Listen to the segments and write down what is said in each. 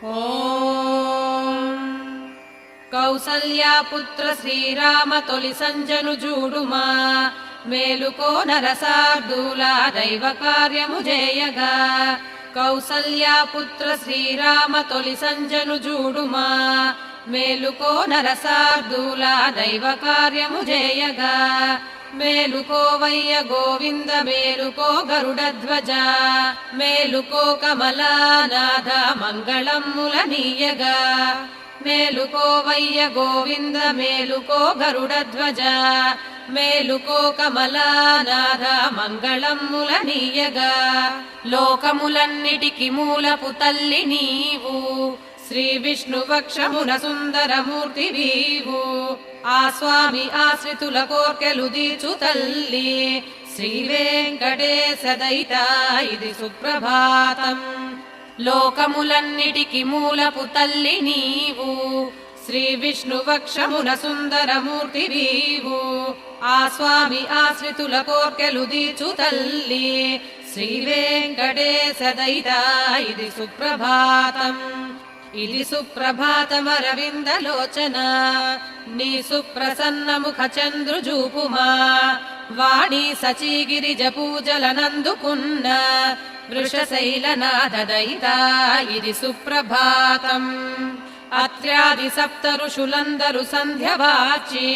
ఓం కౌసల్యాపుత్ర శ్రీరామ తొలి సంజను జూడుమా మేలుకో నరసార్దూల దైవ కార్యము జేయగా కౌసల్యాపుత్ర శ్రీరామ తొలి సంజను జూడుమా మేలుకో నరసార్దూల దైవ కార్యము జేయగా మేలుకోవయ్య గోవింద మేలుకో గరుడధ్వజ మేలుకో కమలానాథ మంగళమ్ముల నీయగా మేలుకోవయ్య గోవింద మేలుకో గరుడధ్వజ మేలుకో కమలానాథ మంగళమ్ముల నీయగా లోకములన్నిటికి మూలపు తల్లి నీవు శ్రీ విష్ణువక్షమున సుందరమూర్తి వీవు ఆ స్వామి ఆశ్రితుల కోర్కెలు దీచు తల్లి శ్రీ వెంకటేశ దయిత ఇది సుప్రభాతం లోకములన్నిటికి మూలపు తల్లి నీవు శ్రీ విష్ణువక్షమున సుందరమూర్తి వీవు ఆ స్వామి ఆశ్రితుల కోర్కెలు దీచు తల్లి శ్రీ వెంకటేశ దయిత ఇది సుప్రభాతం ఇది సుప్రభాతమరవిందలోచన నీ సుప్రసన్న ముఖ చంద్రుజూపుమా వాణి సచీగిరిజ పూజలనందుకున్న వృషశైలనాథ దయిత ఇది సుప్రభాతం అత్ర్యాది సప్త ఋషులందరు సంధ్యవాచి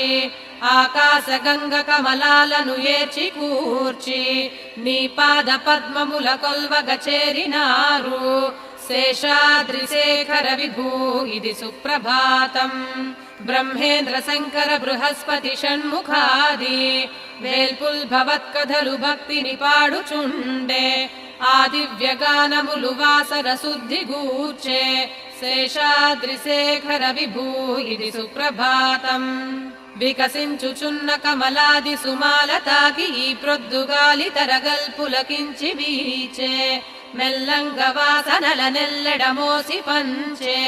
ఆకాశ గంగ కమలాలను ఏచి కూర్చి నీ పాద పద్మముల కొల్వగ చేరినారు శేషాద్రి శేఖర విభూ ఇది సుప్రభాతం బ్రహ్మేంద్ర శంకర బృహస్పతి షణ్ముఖాది వేల్పుల్ భవత్కథలు భక్తిని పాడుచుండే ఆ దివ్యగానములు వాసర శుద్ధి గూర్చే శేషాద్రి శేఖర విభూ ఇది సుప్రభాతం వికసించుచున్న కమలాది సుమాల తాకి ఈ ప్రొద్దుగాలి తరగల్పులకించి వీచే మెల్లంగ వాసనల నెల్లెడమోసి పంచే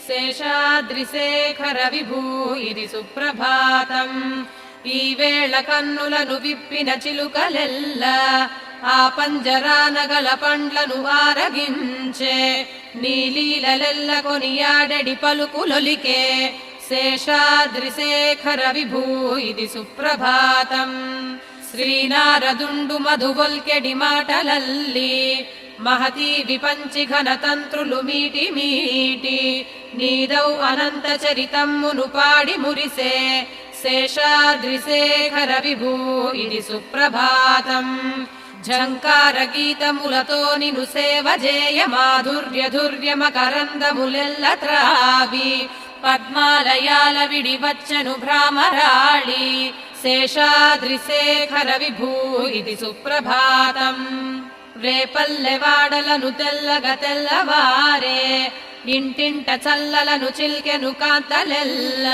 శేషాద్రి శేఖర విభూ ఇది సుప్రభాతం ఈ వేళ కన్నులను విప్పిన చిలుకలెల్ల ఆ పంజరానగల పండ్లను ఆరగించే నీలీలెల్ల కొనియాడెడి పలుకులొలికే శేషాద్రి శేఖర విభూ ఇది సుప్రభాతం శ్రీనారదుండు మధుగొల్కెడి మాటలల్లి మహతీ విపంచి ఘనతంత్రులు మీటి మీటి నీదౌ అనంత చరితమ్మును పాడి మురిసే శేషాద్రి శేఖర విభూ ఇది సుప్రభాతం ఝంకార గీతములతో నిను సేవ జేయ మాధుర్య ధుర్య మకరందములెల్ల త్రావి పద్మాలయాల విడి వచ్చను భ్రామరాళి శేషాద్రి శేఖర విభూ ఇది సుప్రభాతం రేపల్లెవాడలను తెల్లగ తెల్లవారే ఇంటింట చల్లలను చిల్కెను కాంతలెల్ల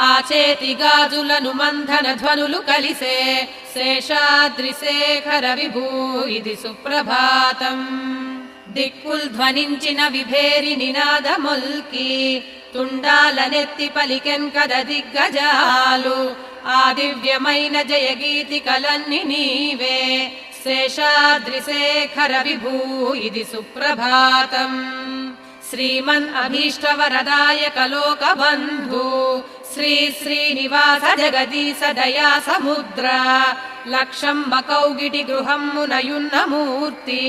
ఆ చేతి గాజులను మంధన ధ్వనులు కలిసే శేషాద్రి శేఖర విభూ ఇది సుప్రభాతం దిక్కుల్ ధ్వనించిన విభేరి నినాదమొల్కి తుండాలనెత్తి పలికెన్ కద దిగ్గజాలు ఆ దివ్యమైన జయగీతికలన్ని నీవే శేషాద్రి శేఖర విభూ ఇది సుప్రభాతం శ్రీమన్ అభీష్టవరదాయక లోకబంధు శ్రీ శ్రీనివాస జగదీశ దయా సముద్ర లక్షంబ కౌగిటి గృహమ్మునయున్న మూర్తి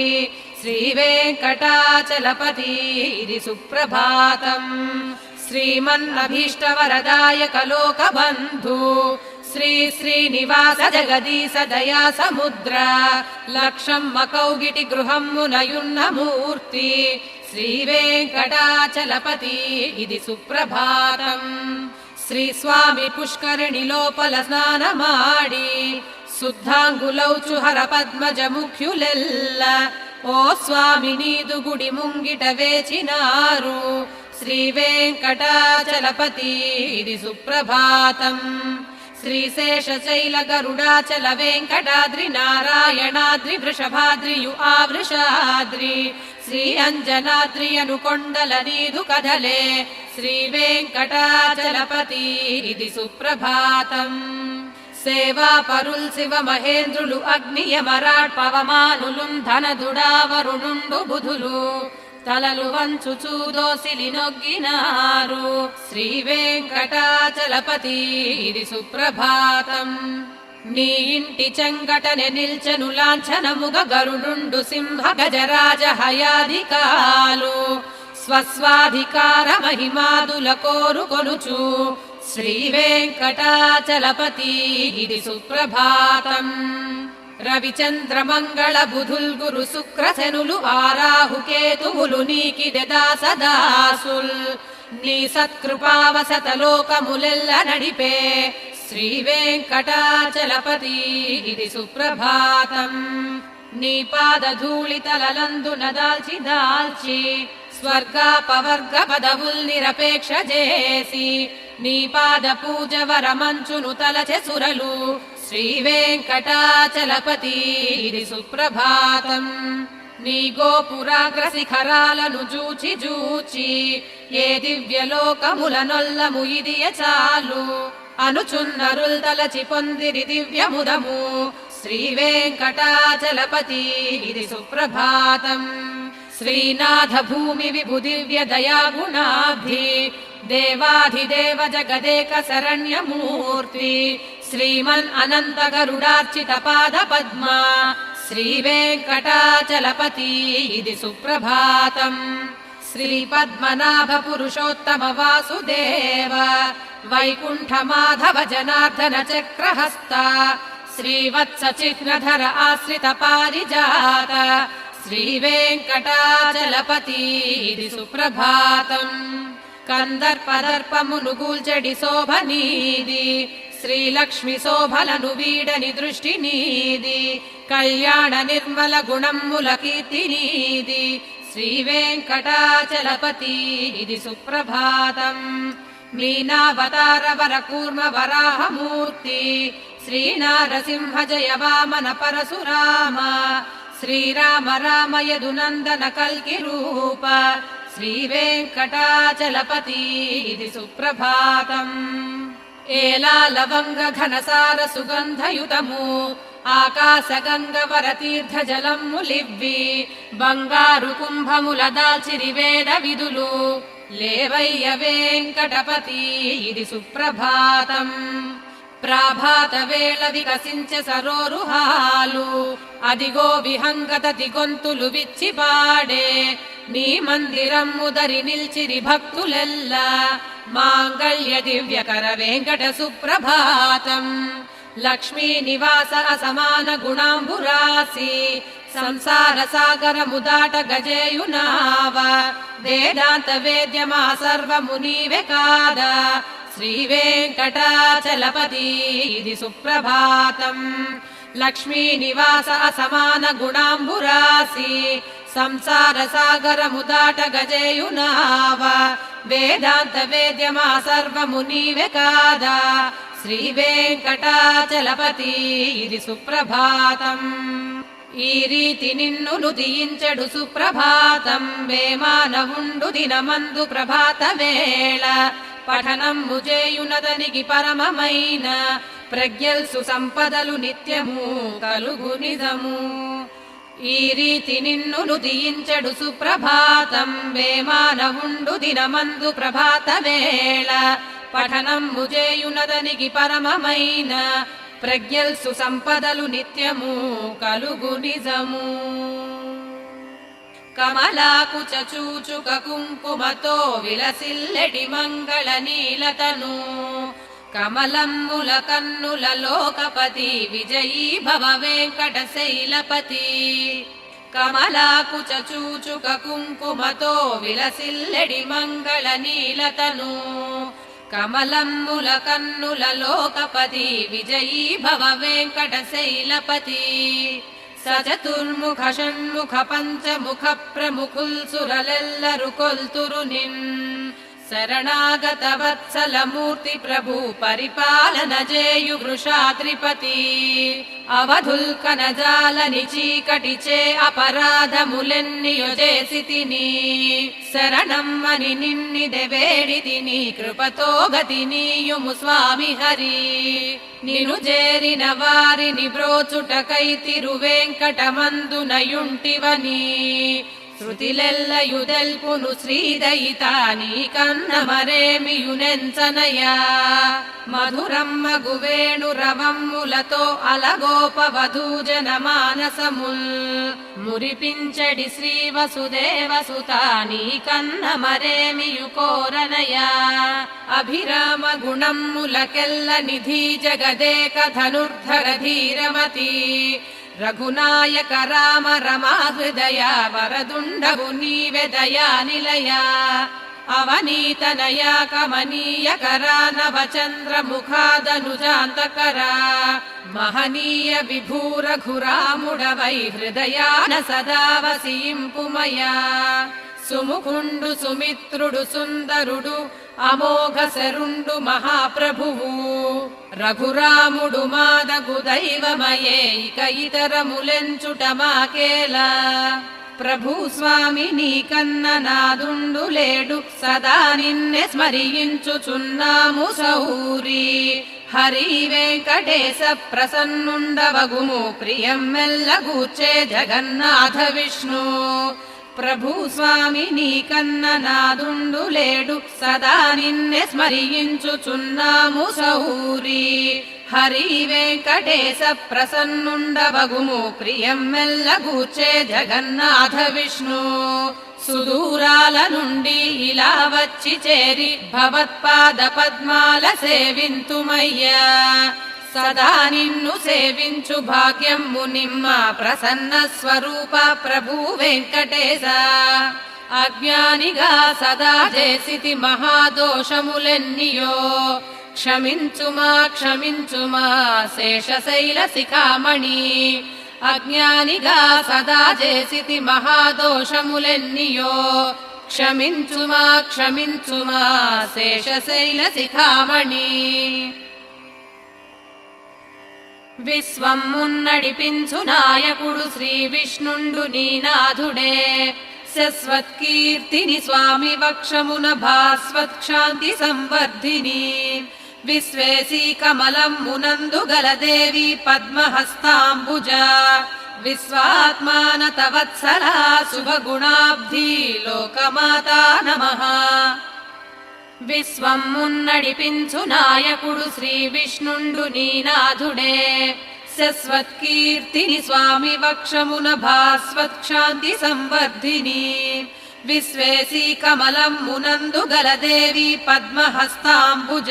శ్రీ వెంకటాచలపతి ఇది సుప్రభాతం శ్రీమన్ అభీష్టవరదాయక లోకబంధు శ్రీ శ్రీనివాస జగదీశ దయా సముద్ర లక్షమ్మ కౌగిటి గృహమ్మునయున్న మూర్తి శ్రీ వెంకటాచలపతి ఇది సుప్రభాతం శ్రీ స్వామి పుష్కరిణి లోపల స్నానమాడి శుద్ధాంగులౌచుహర పద్మజ ముఖ్యులెల్ల ఓ స్వామి నీదు గుడి ముంగిట వేచినారు శ్రీ వెంకటాచలపతి ఇది సుప్రభాతం శ్రీశేషశైల గరుడాచల వెంకటాద్రి నారాయణాద్రి వృషభాద్రియు ఆవృషాద్రి శ్రీ అంజనాద్రి అను కొండల నీదు కదలే శ్రీ వెంకటాచలపతి ఇది సుప్రభాతం సేవా పరుల్ శివ మహేంద్రులు అగ్నియమరాట్ పవమానులు ధనదుడావరుణుండు బుధులు తలలు వంచుచూ దోసిలి నొగ్గినారు. శ్రీ వెంకటాచలపతి ఇది సుప్రభాతం. నీ ఇంటి చెంగటనే నిల్చెను లాంఛనముగ గరుడుండు సింహ గజరాజ హయాధికాలు. స్వస్వాధికార మహిమాదుల కోరుకొనుచు శ్రీ వెంకటాచలపతి ఇది సుప్రభాతం. రవిచంద్ర మంగళ బుధుల్ గురు శుక్రశనులు ఆరాహుకేతువులు నీకిదె దాసదాసుల్. నీ సత్కృపావసత లోకములెల్ల నడిపే శ్రీ వెంకటాచలపతి ఇది సుప్రభాతం. నీ పాదధూళి తలలందున దాల్చి దాల్చి స్వర్గాపవర్గ పదవుల్ నిరపేక్ష చేసి నీ పాద పూజ వరమంచును తలచె సురలు శ్రీ వెంకటాచలపతి ఇది సుప్రభాతం. నీ గోపురాగ్ర శిఖరాలను జూచి జూచి ఏ దివ్యలోకముల నొల్లము ఇదియ చాలు అనుచున్నరుల్ తలచి పొందిరి దివ్యముదము శ్రీ వెంకటాచలపతి ఇది సుప్రభాతం. శ్రీనాథ భూమి విభు దివ్య దయాగుణాబ్ధి దేవాధిదేవ జగదేక శరణ్యమూర్తి శ్రీమన్ అనంత గరుడార్చిత పాద పద్మ శ్రీ వెంకటాచలపతి ఇది సుప్రభాతం. శ్రీ పద్మనాభ పురుషోత్తమ వాసుదేవ వైకుంఠ మాధవ జనార్దన చక్రహస్త శ్రీవత్స చిహ్నధర ఆశ్రిత పారిజాత శ్రీ వెంకటాచలపతి ఇది సుప్రభాతం. కందర్పదర్పమును గూల్చెడి శోభనీది శ్రీలక్ష్మి శోభలను వీడని దృష్టి నీది కళ్యాణ నిర్మల గుణమ్ముల కీర్తి నీది శ్రీ వెంకటాచలపతి ఇది సుప్రభాతం. మీనావతార వర కూర్మ వరాహమూర్తి శ్రీ నారసింహ జయ వామన పరశురామ శ్రీరామ రామ యదునందన కల్కి రూప శ్రీ వెంకటాచలపతి ఇది సుప్రభాతం. ఏలా లవంగ ఘనసార సుగంధయుతము ఆకాశ గంగ వర తీర్థ జలములివ్వి బంగారు కుంభముల దాల్చిరి వేద విధులు లేవయ్య వెంకటపతి ఇది సుప్రభాతం. ప్రాభాత వేళ వికసించే సరోరుహాలు అదిగో విహంగత దిగొంతులు విచ్చి పాడే నీ మందిరం ముదరి నిల్చిరి భక్తులెల్ల మాంగళ్య దివ్యకర వెంకట సుప్రభాతం. లక్ష్మీ నివాస అసమాన గుణాంబురాసి సంసార సాగర ముదాట గజేయునావ వేదాంత వేద్యమా సర్వము నీవే కాదా శ్రీ వెంకటాచలపతి ఇది సుప్రభాతం. లక్ష్మీ నివాస అసమాన గుణాంబురాసి సంసార సాగర ముదాట గజేయునావ వేదాంత వేద్యమా సర్వము నీవే కాదా శ్రీ వెంకటాచలపతి ఇది సుప్రభాతం. ఈ రీతి నిన్ను నుదియించెడు సుప్రభాతం వేమానవుండు దినమందు ప్రభాత వేళ పఠనము చేయునదనికి పరమమైన ప్రజ్ఞల్సు సంపదలు నిత్యము కలుగు నిజము. ఈ రీతి నిన్ను నుదియించెడు సుప్రభాతం వేమానవుండు దినమందు ప్రభాత వేళ పఠనము చేయునదనికి పరమమైన ప్రజ్ఞల్సు సంపదలు నిత్యము కలుగు నిజము. కమలాకుచ చూచుక కుంకుమతో విలసిల్లెడి మంగళ నీలతను కమలమ్ముల కన్నుల లోకపతి విజయీ భవ వెంకట శైలపతి. కమలాకుచ చూచుక కుంకుమతో విలసిల్లెడి మంగళ నీలతను కమలమ్ముల కన్నుల లోకపతి విజయీ భవ వెంకట శైలపతి. సచతుర్ముఖ షణ్ముఖ పంచముఖ ప్రముఖుల్ సురలెల్లరు కొల్తురు నిన్ శరణాగత వత్సల మూర్తి ప్రభు పరిపాలన జేయు వృషాద్రిపతి. అవధుల్ కనజాలని చీకటిచే అపరాధములెన్నియో చేసి తిని శరణమ్మని నిన్నిదె వేడి తిని కృపతో గతి నీయుము స్వామి హరి. నిను చేరిన వారిని బ్రోచుటకై తిరువెంకటమందునయుంటివని శృతిలెల్లయుదెల్పును శ్రీదయితాని కన్నమరేమియునెంచనయా మధురమ్మగు రవమ్ములతో అలగోపవధూజన మానసముల్ మురిపించడి శ్రీ వసుదేవసుతాని కన్నమరేమియు కోరనయా అభిరామ గుణమ్ములకెల్ల నిధి జగదేక ధనుర్ధర ధీరమతి రఘునాయక రామ రమా హృదయ వరదుండవు నీవే దయా నిలయ అవనీతనయ కమనీయ కరా నవచంద్ర ముఖాదనుజాంతకరా మహనీయ విభూ రఘురాముడవై హృదయాన సదా వసింపుమయా సుముఖుండు సుమిత్రుడు సుందరుడు అమోఘ శరుండు మహాప్రభువు రఘురాముడు మాదగు దైవమయే ఇక ఇతరములెంచుట మాకేలా ప్రభు స్వామి నీకన్న నాదుండు లేడు సదా నిన్నే స్మరించుచున్నాము సౌరి హరి వెంకటేశ ప్రసన్నుండవగుము ప్రియం మెల్లగూర్చే జగన్నాథ విష్ణు ప్రభు స్వామి నీకన్న నాదుండు లేడు సదా నిన్నే స్మరించుచున్నాము సౌరి హరి వెంకటేశ ప్రసన్నుండవగుము ప్రియం మెల్లగూర్చే జగన్నాథ విష్ణు సుదూరాల నుండి ఇలా వచ్చి చేరి భవత్పాద పద్మాల సేవింతుమయ్యా సదా నిన్ను సేవించు భాగ్యము నిమ్మ ప్రసన్న స్వరూప ప్రభు వెంకటేశ అజ్ఞానిగా సదా చేసితి మహాదోషములెన్నియో క్షమించుమా క్షమించుమా శేషశైల శిఖామణి అజ్ఞానిగా సదా చేసితి మహాదోషములెన్నియో క్షమించుమా క్షమించుమా శేషశైల శిఖామణి విశ్వం మున్నడిపించు నాయకుడు శ్రీ విష్ణుండు నీనాథుడే శశ్వత్కీర్తిని స్వామి వక్షమున భాస్వత్క్షాంతి సంవర్ధిని విశ్వేశీ కమలం మునందు గలదేవి పద్మహస్తాంబుజ విశ్వాత్మానత వత్సలా శుభగుణాబ్ధి లోకమాతా నమః విశ్వం మున్నడిపించు నాయకుడు శ్రీ విష్ణుండు నీనాథుడే శశ్వత్కీర్తిని స్వామి వక్షమున భాస్వత్క్షాంతి సంవర్ధిని విశ్వేశీ కమలం మునందు గలదేవి పద్మహస్తాంబుజ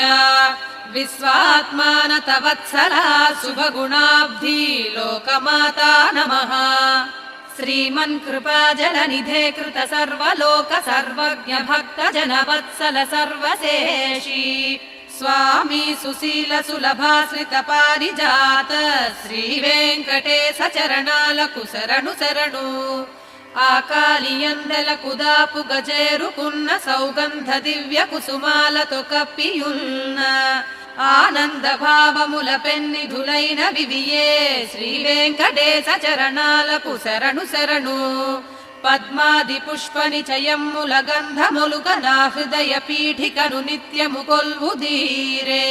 విశ్వాత్మానత వత్సలా శుభగుణాబ్ధి లోకమాతా నమః శ్రీమన్ కృపాజలనిధే కృత సర్వలోక సర్వజ్ఞ భక్త జన వత్సల సర్వశేషి స్వామి సుశీల సులభాశ్రిత పారిజాత శ్రీ వెంకటేశ చరణాలకు శరణు శరణు ఆకాలియందలకు దాపు గజేరుకున్న సౌగంధ దివ్య కుసుమాలతో కప్పియున్న ఆనంద భావముల పెన్నిధులైన వివియే శ్రీ వెంకటేశ చరణాలకు శరణు శరణు పద్మాది పుష్ప నిచయమ్ముల గంధములుగ నా హృదయ పీఠికను నిత్యము కొల్వుదీరే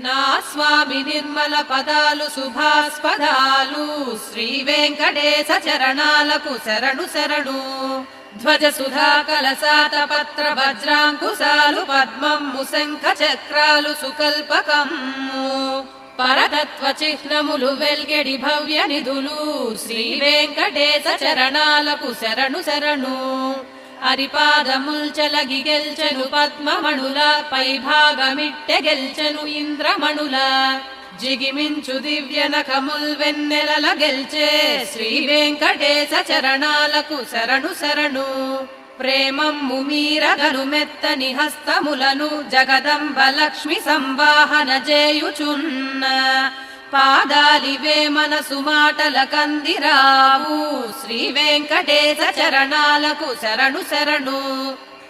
నా స్వామి నిర్మల పదాలు శుభాస్పదాలు శ్రీ వెంకటేశ చరణాలకు శరణు శరణు ధ్వజ సుధా కలసాత పత్ర వజ్రాంకుశాలు పద్మము శంఖ చక్రాలు సుకల్పకమ్ము పరతత్వ చిహ్నములు వెల్గెడి భవ్య నిధులు శ్రీ వెంకటేశ చరణాలకు శరణు శరణు అరిపాదముల్చలగి గెల్చెను పద్మమణుల పై భాగమిట్టె గెల్చెను ఇంద్రమణుల జిగిమించు దివ్య నఖముల్ వెన్నెలల గెల్చే శ్రీ వెంకటేశ చరణాలకు శరణు శరణు ప్రేమమ్ము మీరగను మెత్తని హస్తములను జగదంబ లక్ష్మి సంవాహన చేయుచున్న పాదాలివే మనసు మాటల కందిరావు శ్రీ వెంకటేశ చరణాలకు శరణు శరణు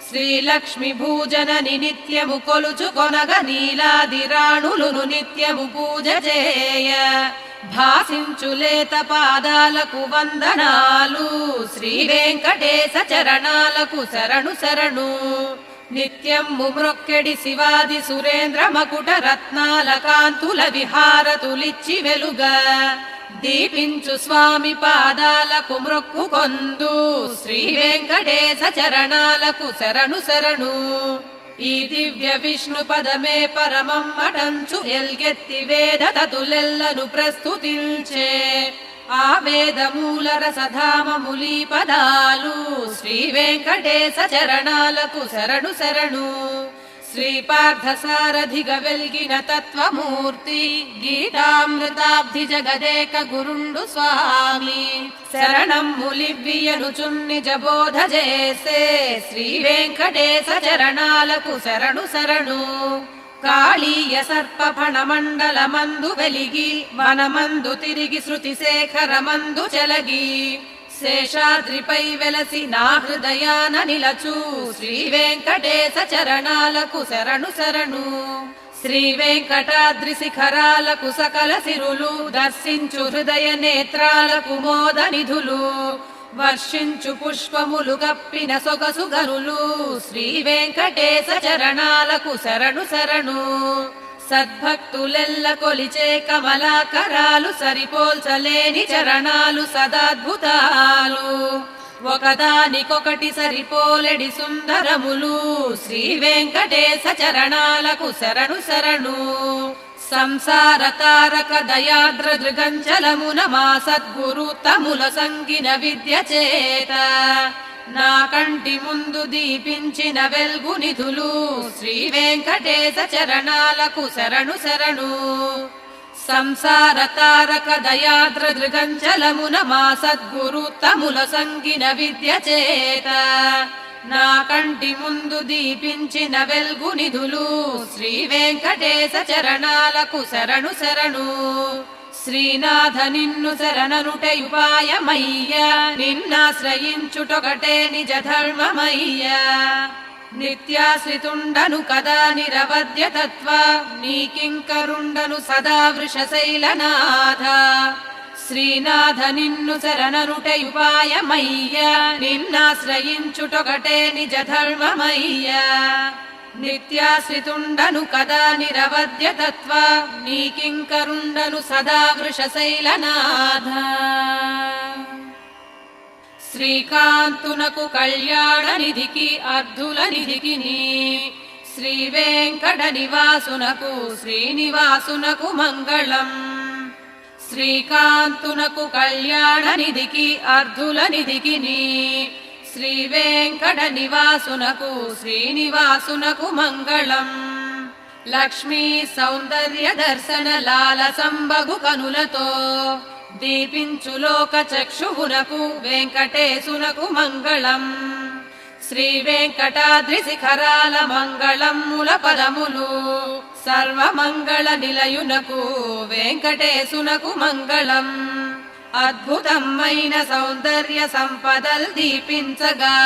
శ్రీలక్ష్మి భూజనని నిత్యము కొలుచు కొనగ నీలాది రాణులును నిత్యము పూజ చేయ భాసించులేత పాదాలకు వందనాలు శ్రీ వెంకటేశ చరణాలకు శరణు శరణు నిత్యము మ్రొక్కెడి శివాది సురేంద్ర మకుట రత్నాల కాంతుల విహారతులిచ్చి వెలుగ దీపించు స్వామి పాదాలకు మ్రొక్కుకొందు శ్రీ వెంకటేశ చరణాలకు శరణు శరణు. ఈ దివ్య విష్ణు పదమే పరమమ్మటంచు ఎల్గెత్తి వేద తతులెల్లను ప్రస్తుతించే ఆ వేదమూల రసధామములీ పదాలు శ్రీ వెంకటేశ చరణాలకు శరణు శరణు. శ్రీపార్థసారథిగ వెల్గిన తత్వమూర్తి గీతామృతాబ్ధి జగదేక గురుండు స్వామి శరణమ్ములివ్వియనుచున్ నిజ బోధ చేసే శ్రీ వెంకటేశ చరణాలకు శరణు శరణు. కాళీయ సర్ప ఫణమండల మందు వెలిగి వనమందు తిరిగి శృతి శేఖర మందు చెలగి శేషాద్రిపై వెలసి నా హృదయాన నిలచు శ్రీ వెంకటేశ చరణాలకు శరణు శరణు. శ్రీ వెంకటాద్రి శిఖరాలకు సకల సిరులు దర్శించు హృదయ నేత్రాలకు మోద నిధులు వర్షించు పుష్పములు కప్పిన సొగసు గనులు శ్రీ వెంకటేశ చరణాలకు శరణు శరణు. సద్భక్తులెల్ల కొలిచే కమలాకరాలు సరిపోల్చలేని చరణాలు సదాద్భుతాలు ఒకదానికొకటి సరిపోలెడి సుందరములు శ్రీ వెంకటేశ చరణాలకు శరణు శరణు. సంసార తారక దయాద్ర దృగంచలమున మా సద్గురు తముల సంగిన విద్య చేత నా కంటి ముందు దీపించిన వెల్గు నిధులు శ్రీ వెంకటేశ చరణాలకు శరణు శరణు. సంసార తారక దయాద్ర దృగంచలమున మా సద్గురు తముల సంగిన విద్య చేత నా కంటి ముందు దీపించిన వెల్గు నిధులు శ్రీ వెంకటేశ చరణాలకు శరణు శరణు. శ్రీనాథ నిన్ను శరణనుటయుపాయమయ్యా నిన్నాశ్రయించుటొకటే నిజ ధర్మమయ్యా. నిత్యాశ్రితుండను కదా నిరవధ్య తత్వ నీకింకరుండను సదా వృషశైలనాథ. శ్రీనాథ నిన్ను శరణనుటయుపాయమయ్యా నిన్నాశ్రయించుటొకటే నిజ ధర్మమయ్యా. నిత్యాశ్రితుండను కదా నిరవధ్య తత్వ నీకింకరుండను సదా వృషశైలనాథ. శ్రీకాంతునకు కళ్యాణ నిధికి అర్ధుల నిధికి శ్రీ వెంకట నివాసునకు శ్రీనివాసునకు మంగళం. శ్రీకాంతునకు కళ్యాణ నిధికి అర్ధుల నిధికి శ్రీ వెంకట నివాసునకు శ్రీనివాసునకు మంగళం. లక్ష్మీ సౌందర్య దర్శన లాల సంబగు కనులతో దీపించు లోక చక్షువునకు వెంకటేశునకు మంగళం. శ్రీ వెంకటాద్రి శిఖరాల మంగళముల పదములు సర్వమంగళ నిలయునకు వెంకటేశునకు మంగళం. అద్భుతమైన సౌందర్య సంపదల్ దీపించగా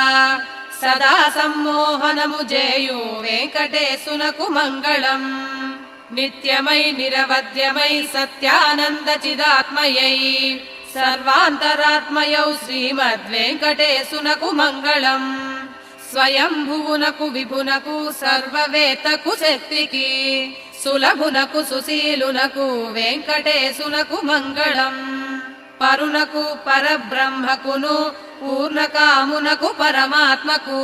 సదా సమ్మోహనము జేయు వెంకటేశునకు మంగళం. నిత్యమై నిరవధ్యమై సత్యానంద చిదాత్మయై సర్వాంతరాత్మయౌ శ్రీమద్వేంకటేశునకు మంగళం. స్వయంభువునకు విభునకు సర్వవేత్తకు శక్తికి సులభునకు సుశీలునకు వెంకటేశునకు మంగళం. పరునకు పరబ్రహ్మకును పూర్ణకామునకు పరమాత్మకు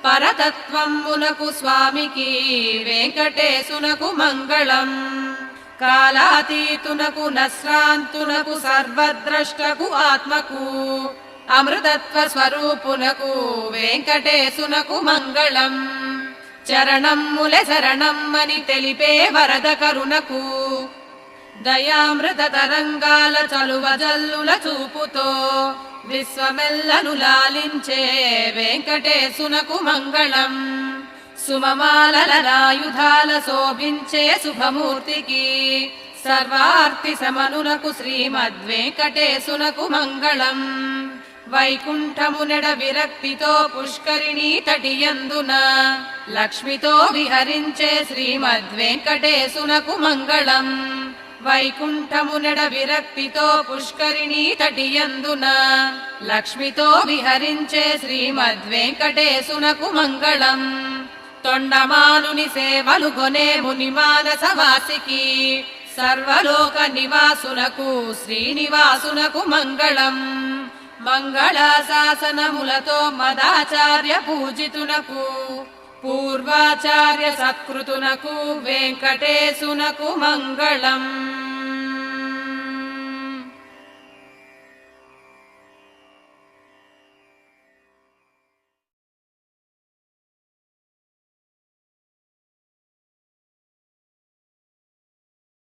పరతత్వమునకు స్వామికి వెంకటేశునకు మంగళం. కాలాతీతునకు నశ్రాంతునకు సర్వద్రష్టకు ఆత్మకు అమృతత్వ స్వరూపునకు వెంకటేశునకు మంగళం. చరణమ్ములె శరణమ్మని తెలిపే వరద కరుణకు దయామృత తరంగాల చలువ జల్లుల చూపుతో విశ్వమెల్లను లాలించే వెంకటేశునకు మంగళం. సుమమాలల రాయుధాల శోభించే శుభమూర్తికి సర్వార్తి సమనునకు శ్రీమద్వేంకటేశునకు మంగళం. వైకుంఠమునెడ విరక్తితో పుష్కరిణీ తటియందున లక్ష్మితో విహరించే శ్రీమద్వేంకటేశునకు మంగళం. వైకుంఠమునెడ విరక్తితో పుష్కరిణీ తటియందున లక్ష్మితో విహరించే శ్రీమద్వేంకటేశునకు మంగళం. తొండమానుని సేవలు గొనే ముని మానసవాసికి సర్వలోక నివాసునకు శ్రీనివాసునకు మంగళం. మంగళాశాసనములతో మదాచార్య పూజితునకు పూర్వాచార్య సత్కృతునకు వెంకటేశునకు మంగళం.